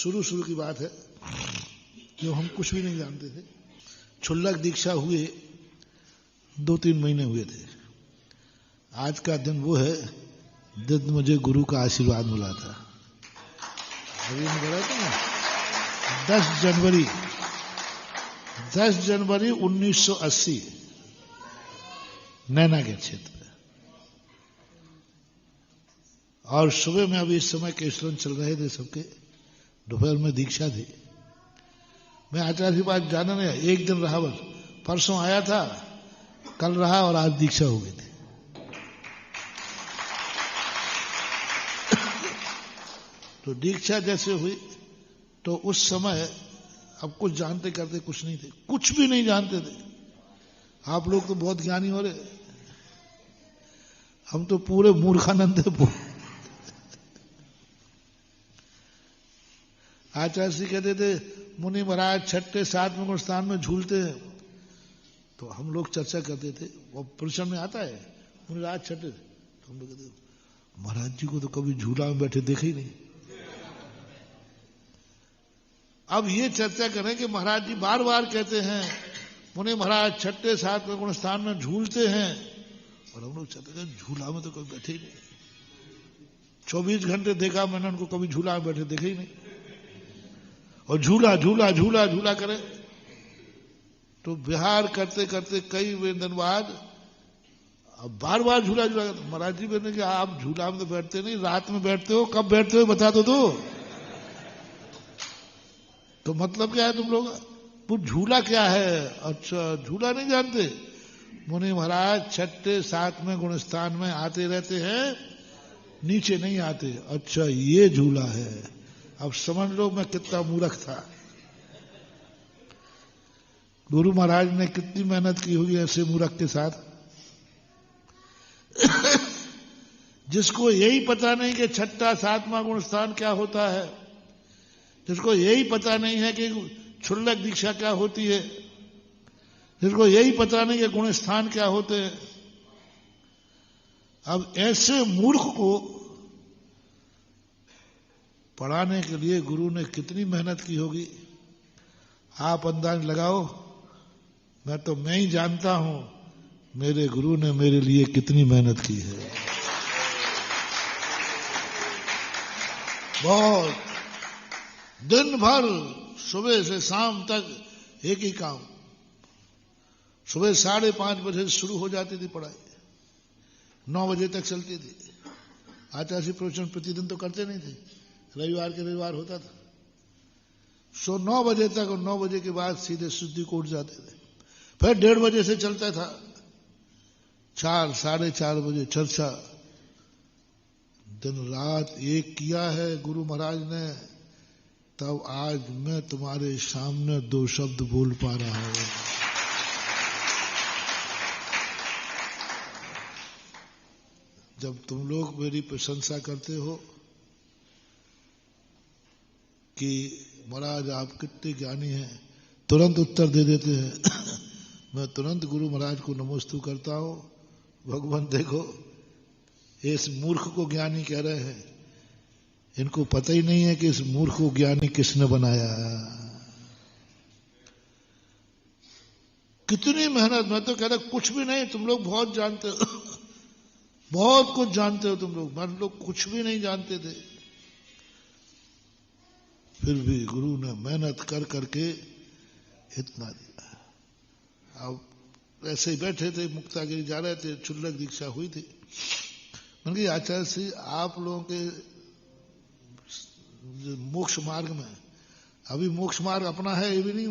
शुरू की बात है, जो हम कुछ भी नहीं जानते थे। क्षुल्लक दीक्षा हुए 2-3 महीने हुए थे। आज का दिन वो है जब मुझे गुरु का आशीर्वाद मिला था। अभी मैं बोला था ना, 10 जनवरी 1980 नैना के क्षेत्र में। और सुबह में अभी इस समय केशवन चल रहे थे सबके, दोपहर में दीक्षा थी। मैं आचार्य की बात जाना नहीं, एक दिन रहा बस। परसों आया था, कल रहा और आज दीक्षा हो गई थी। तो दीक्षा जैसे हुई तो उस समय अब कुछ जानते करते कुछ नहीं थे, कुछ भी नहीं जानते थे। आप लोग तो बहुत ज्ञानी हो रहे, हम तो पूरे मूर्खानंद थे। आचार्य जी कहते थे मुनि महाराज छठे 7वें गुण स्थान में झूलते हैं, तो हम लोग चर्चा करते थे। वो प्रश्न में आता है मुनि महाराज छठे, तो हम लोग कहते महाराज जी को तो कभी झूला में बैठे देखे ही नहीं। अब ये चर्चा करें कि महाराज जी बार बार कहते हैं मुनि महाराज छठे 7वें गुण स्थान में झूलते हैं, और हम लोग चर्चा करें झूला में तो कभी बैठे ही नहीं। 24 घंटे देखा मैंने उनको, कभी झूला में बैठे देखे ही नहीं। और झूला झूला झूला झूला करें तो विहार करते करते कई दिन बाद अब बार बार झूला झूला। महाराज जी कहते कि आप झूला में तो बैठते नहीं, रात में बैठते हो, कब बैठते हो बता दो तो मतलब क्या है तुम लोग? वो झूला क्या है? अच्छा झूला नहीं जानते? मुनि महाराज छठे 7वें गुण स्थान में आते रहते हैं, नीचे नहीं आते। अच्छा ये झूला है। अब समझ लो मैं कितना मूर्ख था। गुरु महाराज ने कितनी मेहनत की होगी ऐसे मूर्ख के साथ। जिसको यही पता नहीं कि छठा 7वां गुण स्थान क्या होता है, जिसको यही पता नहीं है कि क्षुल्लक दीक्षा क्या होती है, जिसको यही पता नहीं कि गुण स्थान क्या होते हैं। अब ऐसे मूर्ख को पढ़ाने के लिए गुरु ने कितनी मेहनत की होगी, आप अंदाज लगाओ। मैं ही जानता हूं मेरे गुरु ने मेरे लिए कितनी मेहनत की है। बहुत, दिन भर सुबह से शाम तक एक ही काम। सुबह 5:30 बजे से शुरू हो जाती थी पढ़ाई, 9 बजे तक चलती थी। आचार्य प्रवचन प्रतिदिन तो करते नहीं थे, रविवार के रविवार होता था। 9 बजे तक, और 9 बजे के बाद सीधे शुद्धि को उठ जाते थे। फिर 1:30 बजे से चलता था, 4, 4:30 बजे चर्चा। दिन रात एक किया है गुरु महाराज ने, तब आज मैं तुम्हारे सामने 2 शब्द बोल पा रहा हूं। जब तुम लोग मेरी प्रशंसा करते हो कि महाराज आप कितने ज्ञानी हैं, तुरंत उत्तर दे देते हैं। मैं तुरंत गुरु महाराज को नमोस्तु करता हूं। भगवान देखो, इस मूर्ख को ज्ञानी कह रहे हैं, इनको पता ही नहीं है कि इस मूर्ख को ज्ञानी किसने बनाया। कितनी मेहनत। मैं तो कह रहा कुछ भी नहीं, तुम लोग बहुत जानते हो, बहुत कुछ जानते हो तुम लोग। हम लोग कुछ भी नहीं जानते थे, फिर भी गुरु ने मेहनत कर करके इतना दिया। अब ऐसे ही बैठे थे, मुक्तागिरी जा रहे थे, क्षुल्लक दीक्षा हुई थी। मैंने कहा आचार्य जी आप लोगों के मोक्ष मार्ग में, अभी मोक्ष मार्ग अपना है ये भी नहीं,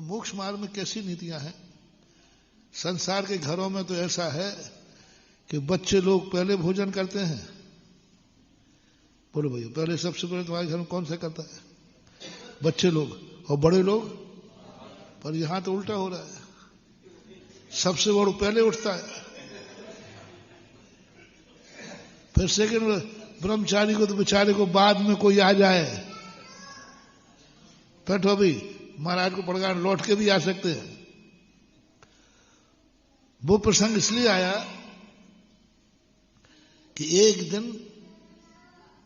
मोक्ष मार्ग में कैसी नीतियां हैं? संसार के घरों में तो ऐसा है कि बच्चे लोग पहले भोजन करते हैं। बोलो भैया, पहले सबसे पहले तुम्हारे घर में कौन सा करता है? बच्चे लोग, और बड़े लोग। पर यहां तो उल्टा हो रहा है, सबसे बड़ा पहले उठता है, फिर सेकंड ब्रह्मचारी को तो बेचारे को बाद में कोई आ जाए, बैठो भी महाराज को पड़गा लौट के भी आ सकते हैं। वो प्रसंग इसलिए आया कि एक दिन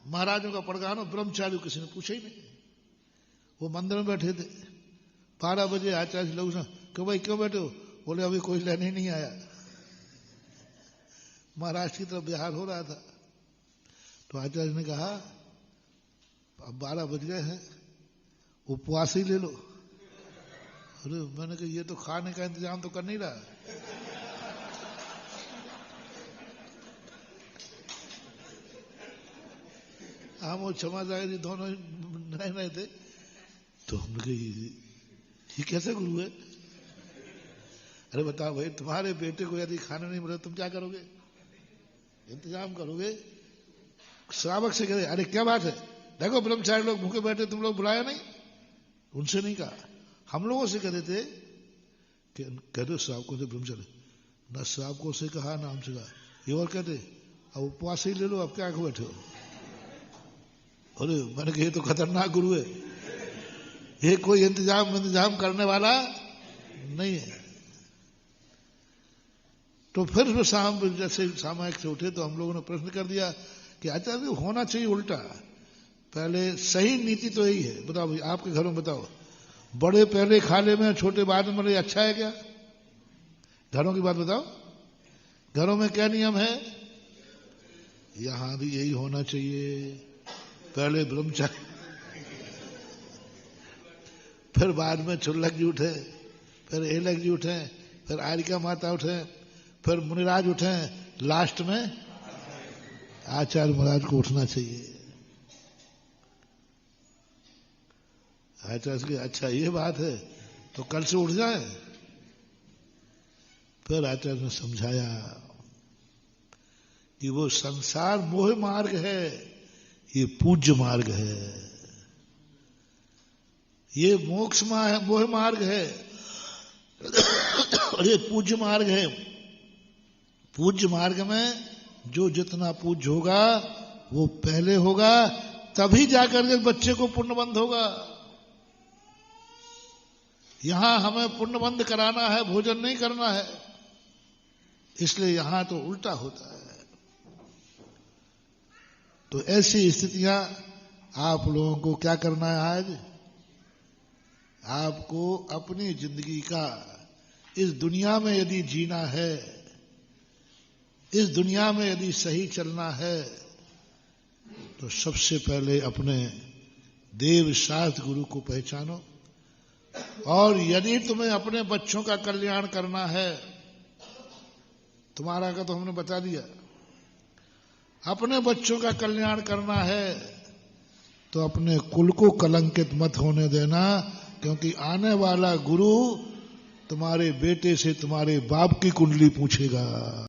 महाराजों का पड़गानो ब्रह्मचारी किसी ने पूछा ही नहीं। वो मंदिर में बैठे थे, 12 बजे आचार्य लोग क्यों भाई क्यों बैठे हो? बोले अभी कोई लेने नहीं आया। महाराष्ट्र की तरफ बिहार हो रहा था। तो आचार्य ने कहा अब 12 बज गए हैं, उपवास ही ले लो। अरे मैंने कहा ये तो खाने का इंतजाम तो कर नहीं रहा। हम और क्षमा जागरी दोनों रह रहे थे। तो हमने कहा ये कैसे गुरु है? अरे बताओ भाई, तुम्हारे बेटे को यदि खाना नहीं मिले तुम क्या करोगे? इंतजाम करोगे? श्रावक से कहे अरे क्या बात है, देखो ब्रह्मचारी लोग भूखे बैठे, तुम लोग बुलाया नहीं? उनसे नहीं कहा, हम लोगों से कहते थे कि कह दो श्रावकों से ब्रह्मचारी, न श्रावकों से कहा ना हमसे कहा। ये और कहते अब उपवास ही ले लो, अब क्या बैठे हो? अरे मैंने कहा ये तो खतरनाक गुरु है, ये कोई इंतजाम करने वाला नहीं है। तो फिर शाम जैसे सामायिक से उठे तो हम लोगों ने प्रश्न कर दिया कि आचार्य होना चाहिए उल्टा। पहले सही नीति तो यही है, बताओ भाई आपके घरों में बताओ, बड़े पहले खा ले में छोटे बाद में मरे, अच्छा है क्या? घरों की बात बताओ, घरों में क्या नियम है? यहां भी यही होना चाहिए, पहले ब्रह्मचारी फिर बाद में छुल्लक जी उठे, फिर एलक जी उठे, फिर आरिका माता उठे, फिर मुनिराज उठे, लास्ट में आचार्य महाराज को उठना चाहिए। आचार्य की अच्छा ये बात है तो कल से उठ जाए। फिर आचार्य ने समझाया कि वो संसार मोह मार्ग है, ये पूज्य मार्ग है। ये मोक्ष मोह मार्ग है और ये पूज्य मार्ग है। पूज्य मार्ग में जो जितना पूज्य होगा वो पहले होगा, तभी जाकर के बच्चे को पुण्यबंध होगा। यहां हमें पुण्यबंध कराना है, भोजन नहीं करना है, इसलिए यहां तो उल्टा होता है। तो ऐसी स्थितियां आप लोगों को क्या करना है? आज आपको अपनी जिंदगी का इस दुनिया में यदि जीना है, इस दुनिया में यदि सही चलना है, तो सबसे पहले अपने देव शास्त्र गुरु को पहचानो। और यदि तुम्हें अपने बच्चों का कल्याण करना है, तुम्हारा का तो हमने बता दिया, अपने बच्चों का कल्याण करना है तो अपने कुल को कलंकित मत होने देना, क्योंकि आने वाला गुरु तुम्हारे बेटे से तुम्हारे बाप की कुंडली पूछेगा।